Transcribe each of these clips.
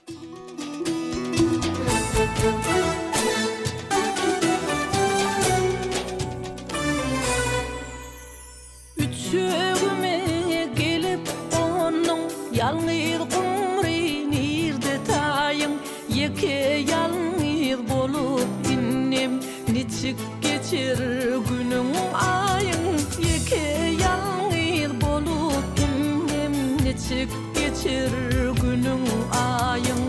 Üçüğüme gelip onun yalnız kumri nirde tayın yeke yalnız bolup innem niçik geçir günün ayın yeke yalnız bolup innem niçik geçir günün ayın.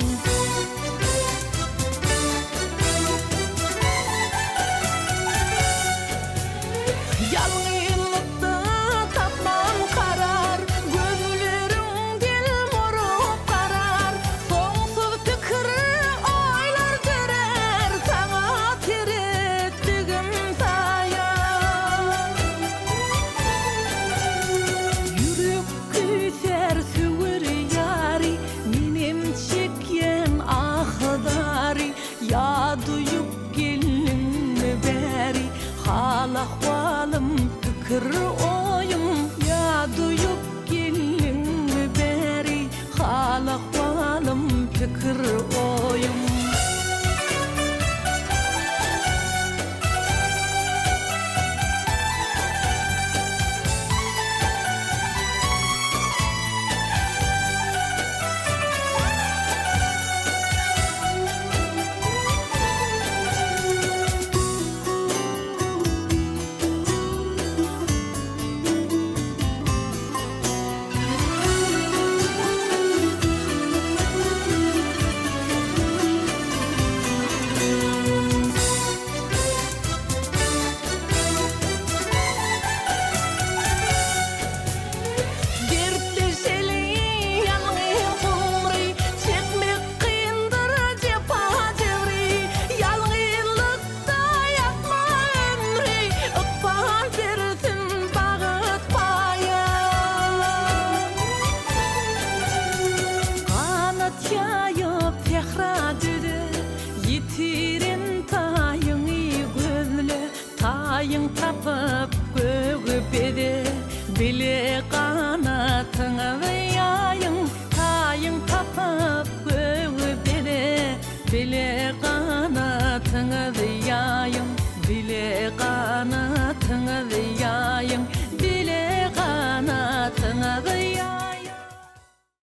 Ya duyup gelinme beri halahvalım tıkır oyum ya duyup gelinme beri halahvalım tıkır oyum. Yitirin tayını gözle tayın tapıp göğübede bile kanatına ve yayın tayın tapıp göğübede bile kanatına ve yayın bile kanatına ve yayın bile kanatına ve yayın.